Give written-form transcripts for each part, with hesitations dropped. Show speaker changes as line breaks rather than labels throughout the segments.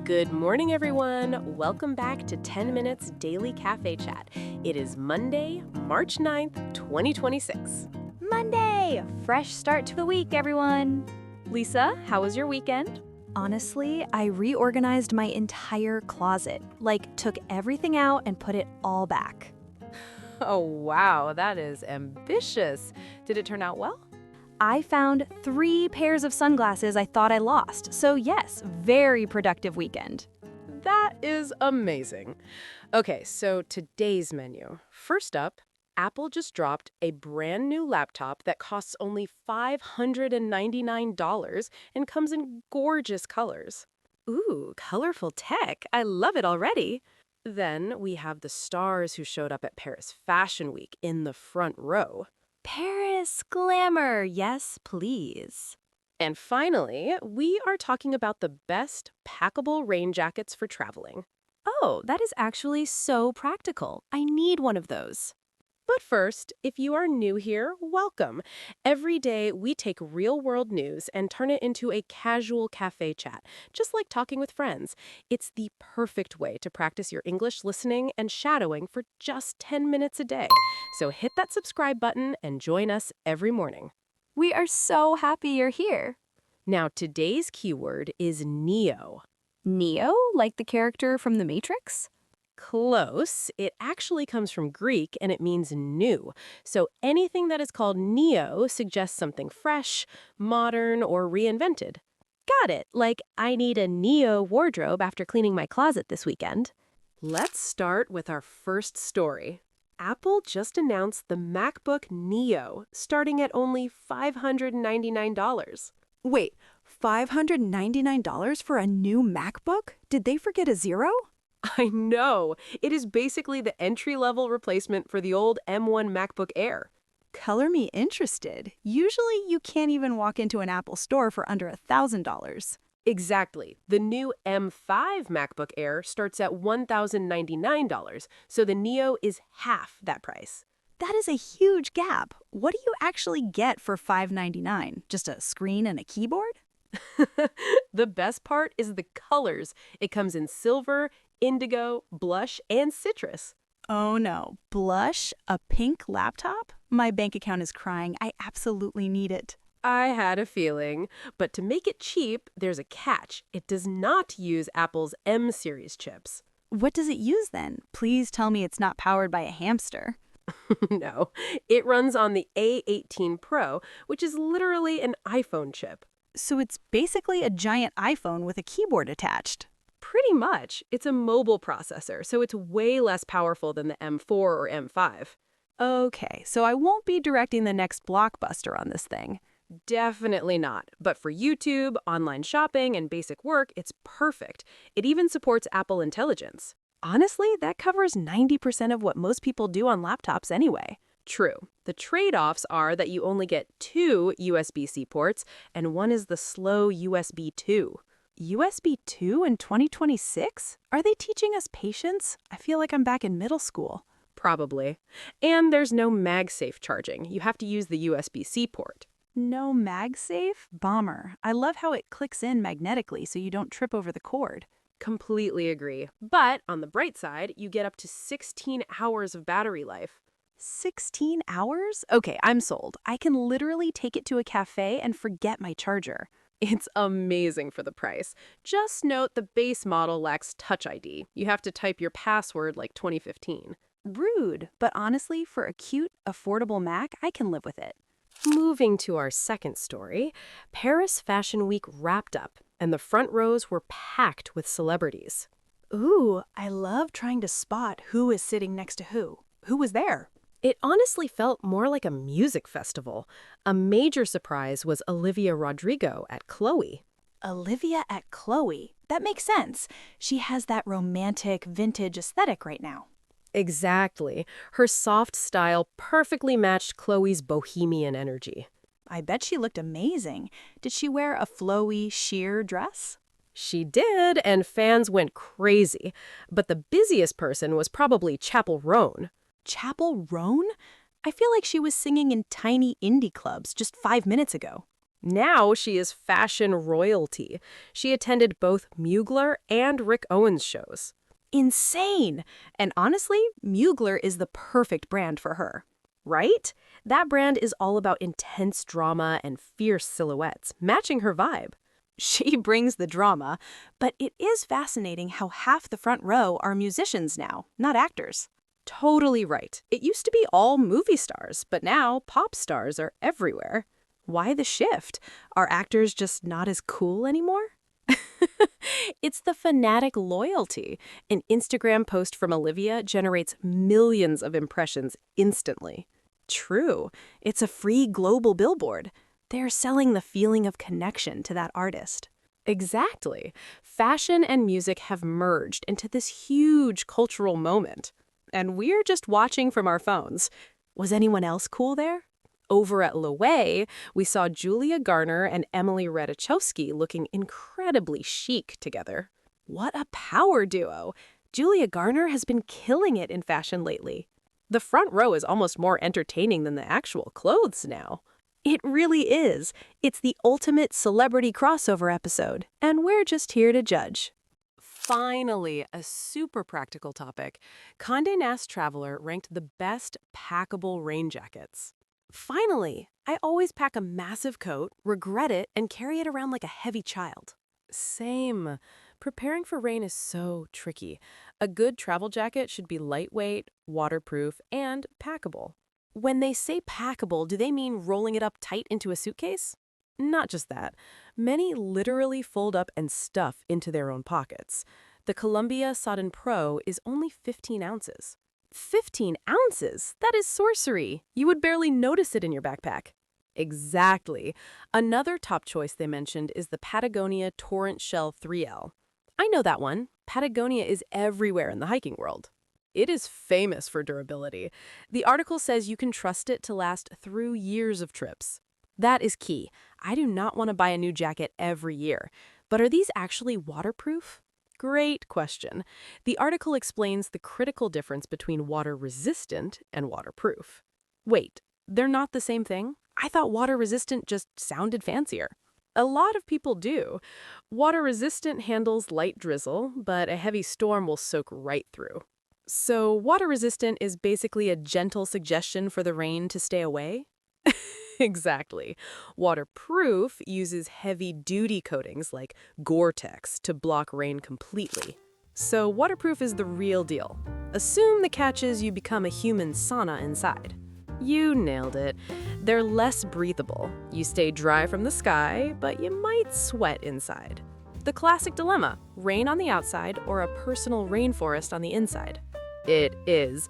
Good morning, everyone. Welcome back to 10 Minutes Daily Cafe Chat. It is Monday, March 9th, 2026.
Monday! Fresh start to the week, everyone.
Lisa, how was your weekend?
Honestly, I reorganized my entire closet. Took everything out and put it all back.
Oh, wow, that is ambitious. Did it turn out well?
I found 3 pairs of sunglasses I thought I lost. So yes, very productive weekend.
That is amazing. Okay, so today's menu. First up, Apple just dropped a brand new laptop that costs only $599 and comes in gorgeous colors. Ooh, colorful tech. I love it already. Then we have the stars who showed up at Paris Fashion Week in the front row.
Paris glamour, yes, please.
And finally, we are talking about the best packable rain jackets for traveling.
Oh, that is actually so practical. I need one of those.
But first, if you are new here, welcome. Every day, we take real-world news and turn it into a casual cafe chat, just like talking with friends. It's the perfect way to practice your English listening and shadowing for just 10 minutes a day. So hit that subscribe button and join us every morning.
We are so happy you're here.
Now, today's keyword is Neo.
Neo, like the character from The Matrix?
Close. It actually comes from Greek and it means new. So anything that is called neo suggests something fresh, modern, or reinvented. Got it. Like, I need a neo wardrobe after cleaning my closet this weekend. Let's start with our first story. Apple just announced the MacBook Neo, starting at only $599.
Wait, $599 for a new MacBook? Did they forget a zero?
I know. It is basically the entry-level replacement for the old M1 MacBook Air.
Color me interested. Usually you can't even walk into an Apple store for under $1,000.
Exactly. The new M5 MacBook Air starts at $1,099, so the Neo is half that price.
That is a huge gap. What do you actually get for $599? Just a screen and a keyboard?
The best part is the colors. It comes in silver, indigo, blush, and citrus.
Oh no, blush? A pink laptop? My bank account is crying. I absolutely need it.
I had a feeling. But to make it cheap, there's a catch. It does not use Apple's M series chips.
What does it use then? Please tell me it's not powered by a hamster.
No, it runs on the A18 Pro, which is literally an iPhone chip.
So it's basically a giant iPhone with a keyboard attached.
Pretty much. It's a mobile processor, so it's way less powerful than the M4 or M5.
Okay, so I won't be directing the next blockbuster on this thing.
Definitely not. But for YouTube, online shopping, and basic work, it's perfect. It even supports Apple Intelligence. Honestly, that covers 90% of what most people do on laptops anyway. True. The trade-offs are that you only get 2 USB-C ports, and one is the slow USB 2.
USB 2 in 2026? Are they teaching us patience? I feel like I'm back in middle school.
Probably. And there's no MagSafe charging. You have to use the USB-C port.
No MagSafe? Bummer. I love how it clicks in magnetically so you don't trip over the cord.
Completely agree. But on the bright side, you get up to 16 hours of battery life.
16 hours? Okay, I'm sold. I can literally take it to a cafe and forget my charger.
It's amazing for the price. Just note the base model lacks Touch ID. You have to type your password like 2015.
Rude, but honestly, for a cute, affordable Mac, I can live with it.
Moving to our second story, Paris Fashion Week wrapped up, and the front rows were packed with celebrities.
Ooh, I love trying to spot who is sitting next to who. Who was there?
It honestly felt more like a music festival. A major surprise was Olivia Rodrigo at Chloe.
Olivia at Chloe. That makes sense. She has that romantic, vintage aesthetic right now.
Exactly. Her soft style perfectly matched Chloe's bohemian energy.
I bet she looked amazing. Did she wear a flowy, sheer dress?
She did, and fans went crazy. But the busiest person was probably Chappell Roan.
Chappell Roan? I feel like she was singing in tiny indie clubs just 5 minutes ago.
Now she is fashion royalty. She attended both Mugler and Rick Owens shows.
Insane! And honestly, Mugler is the perfect brand for her.
Right? That brand is all about intense drama and fierce silhouettes, matching her vibe.
She brings the drama, but it is fascinating how half the front row are musicians now, not actors.
Totally right. It used to be all movie stars, but now pop stars are everywhere.
Why the shift? Are actors just not as cool anymore?
It's the fanatic loyalty. An Instagram post from Olivia generates millions of impressions instantly.
True. It's a free global billboard. They're selling the feeling of connection to that artist.
Exactly. Fashion and music have merged into this huge cultural moment. And we're just watching from our phones.
Was anyone else cool there?
Over at Loewe, we saw Julia Garner and Emily Ratajkowski looking incredibly chic together.
What a power duo! Julia Garner has been killing it in fashion lately.
The front row is almost more entertaining than the actual clothes now.
It really is. It's the ultimate celebrity crossover episode, and we're just here to judge.
Finally, a super practical topic. Condé Nast Traveler ranked the best packable rain jackets. Finally, I always pack a massive coat, regret it, and carry it around like a heavy child. Same. Preparing for rain is so tricky. A good travel jacket should be lightweight, waterproof, and packable. When they say packable, do they mean rolling it up tight into a suitcase? Not just that. Many literally fold up and stuff into their own pockets. The Columbia Sodden Pro is only 15 ounces. 15 ounces? That is sorcery. You would barely notice it in your backpack. Exactly. Another top choice they mentioned is the Patagonia Torrent Shell 3L. I know that one. Patagonia is everywhere in the hiking world. It is famous for durability. The article says you can trust it to last through years of trips. That is key. I do not want to buy a new jacket every year. But are these actually waterproof? Great question. The article explains the critical difference between water-resistant and waterproof. Wait, they're not the same thing? I thought water-resistant just sounded fancier. A lot of people do. Water-resistant handles light drizzle, but a heavy storm will soak right through. So water-resistant is basically a gentle suggestion for the rain to stay away? Exactly. Waterproof uses heavy-duty coatings like Gore-Tex to block rain completely. So waterproof is the real deal. Assume the catch is you become a human sauna inside. You nailed it. They're less breathable. You stay dry from the sky, but you might sweat inside. The classic dilemma, rain on the outside or a personal rainforest on the inside. It is.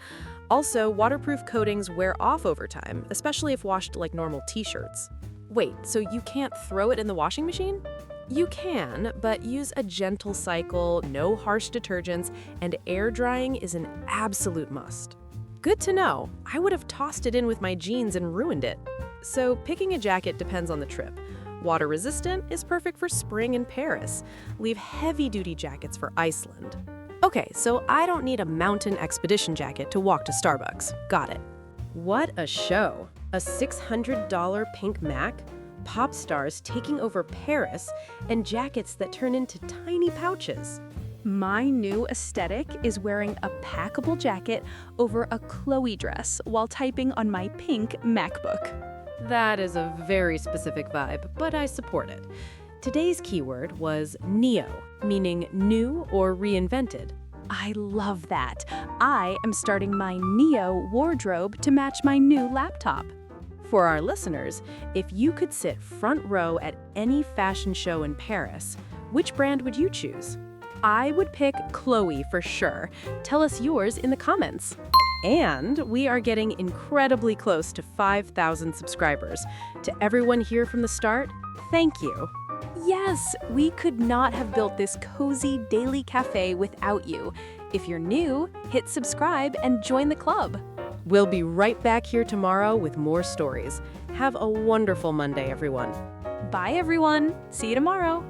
Also, waterproof coatings wear off over time, especially if washed like normal t-shirts. Wait, so you can't throw it in the washing machine? You can, but use a gentle cycle, no harsh detergents, and air drying is an absolute must. Good to know. I would have tossed it in with my jeans and ruined it. So picking a jacket depends on the trip. Water-resistant is perfect for spring in Paris. Leave heavy-duty jackets for Iceland. Okay, so I don't need a mountain expedition jacket to walk to Starbucks. Got it. What a show. A $600 pink Mac, pop stars taking over Paris, and jackets that turn into tiny pouches.
My new aesthetic is wearing a packable jacket over a Chloe dress while typing on my pink MacBook.
That is a very specific vibe, but I support it. Today's keyword was Neo, meaning new or reinvented.
I love that. I am starting my Neo wardrobe to match my new laptop.
For our listeners, if you could sit front row at any fashion show in Paris, which brand would you choose? I would pick Chloe for sure. Tell us yours in the comments. And we are getting incredibly close to 5,000 subscribers. To everyone here from the start, thank you.
Yes, we could not have built this cozy daily cafe without you. If you're new, hit subscribe and join the club.
We'll be right back here tomorrow with more stories. Have a wonderful Monday, everyone.
Bye, everyone. See you tomorrow.